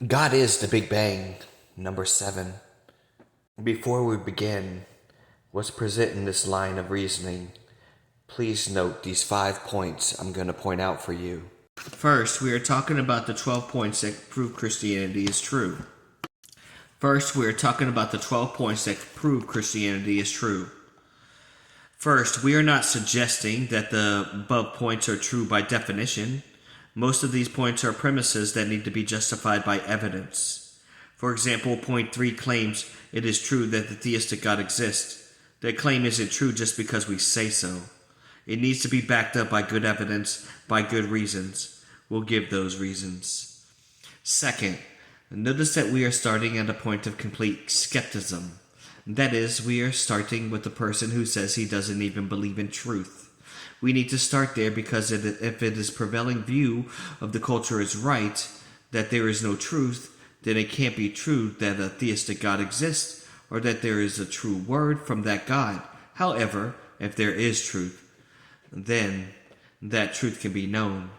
God is the Big Bang. Number 7. Before we begin what's present in this line of reasoning, please note these 5 points I'm going to point out for you. First, we are talking about the 12 points that prove Christianity is true. First, we are talking about the 12 points that prove Christianity is true. First, we are not suggesting that the above points are true by definition. Most of these points are premises that need to be justified by evidence. For example, point 3 claims it is true that the theistic God exists. That claim isn't true just because we say so. It needs to be backed up by good evidence, by good reasons. We'll give those reasons. Second, notice that we are starting at a point of complete skepticism. That is, we are starting with the person who says he doesn't even believe in truth. We need to start there because if it is prevailing view of the culture is right, that there is no truth, then it can't be true that a theistic God exists or that there is a true word from that God. However, if there is truth, then that truth can be known.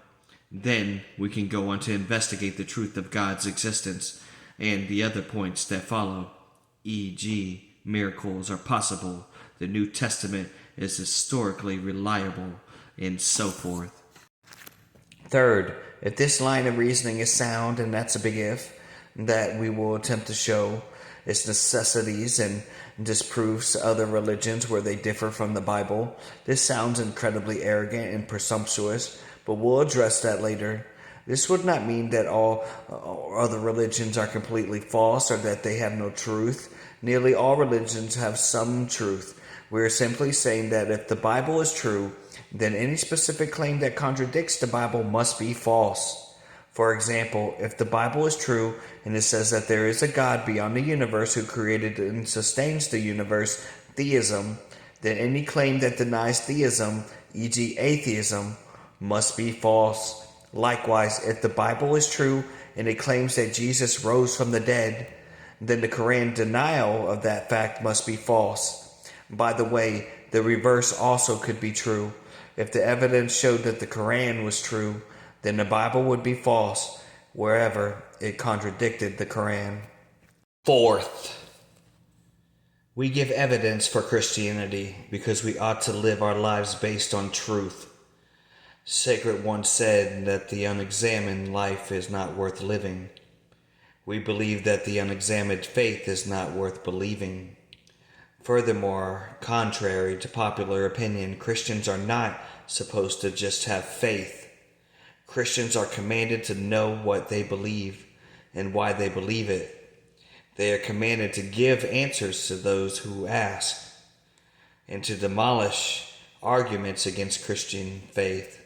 Then we can go on to investigate the truth of God's existence and the other points that follow, e.g., miracles are possible, the New Testament is historically reliable, and so forth. Third, if this line of reasoning is sound, and that's a big if, that we will attempt to show its necessities and disproves other religions where they differ from the Bible. This sounds incredibly arrogant and presumptuous, but we'll address that later. This would not mean that all other religions are completely false or that they have no truth. Nearly all religions have some truth. We are simply saying that if the Bible is true, then any specific claim that contradicts the Bible must be false. For example, if the Bible is true and it says that there is a God beyond the universe who created and sustains the universe, theism, then any claim that denies theism, e.g. atheism, must be false. Likewise, if the Bible is true and it claims that Jesus rose from the dead, then the Quran denial of that fact must be false. By the way, the reverse also could be true. If the evidence showed that the Quran was true, then the Bible would be false wherever it contradicted the Quran. Fourth, we give evidence for Christianity because we ought to live our lives based on truth. Sacred once said that the unexamined life is not worth living. We believe that the unexamined faith is not worth believing. Furthermore, contrary to popular opinion, Christians are not supposed to just have faith. Christians are commanded to know what they believe and why they believe it. They are commanded to give answers to those who ask and to demolish arguments against Christian faith.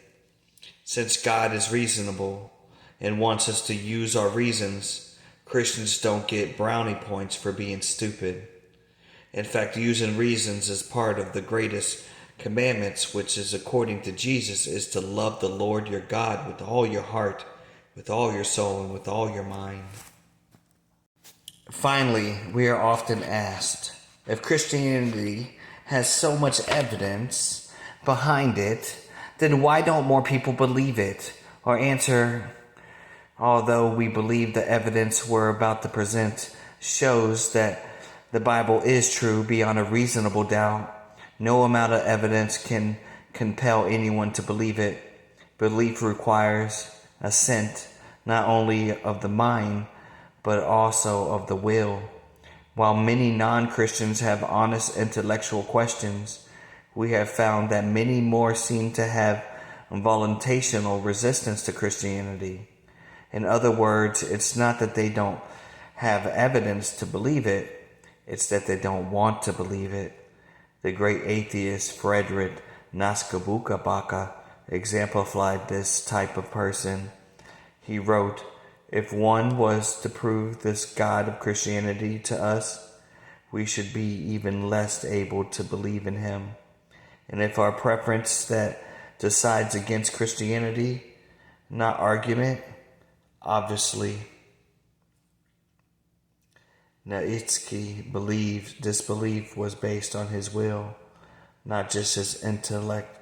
Since God is reasonable and wants us to use our reasons, Christians don't get brownie points for being stupid. In fact, using reasons is part of the greatest commandments, which is according to Jesus, is to love the Lord your God with all your heart, with all your soul, and with all your mind. Finally, we are often asked, if Christianity has so much evidence behind it, then why don't more people believe it? Or answer, although we believe the evidence we're about to present shows that the Bible is true beyond a reasonable doubt, no amount of evidence can compel anyone to believe it. Belief requires assent not only of the mind, but also of the will. While many non-Christians have honest intellectual questions, we have found that many more seem to have voluntational resistance to Christianity. In other words, it's not that they don't have evidence to believe it, it's that they don't want to believe it. The great atheist Friedrich Naskabukabaka exemplified this type of person. He wrote, if one was to prove this God of Christianity to us, we should be even less able to believe in him. And if our preference that decides against Christianity, not argument, obviously, Nietzsche believed this belief was based on his will, not just his intellect.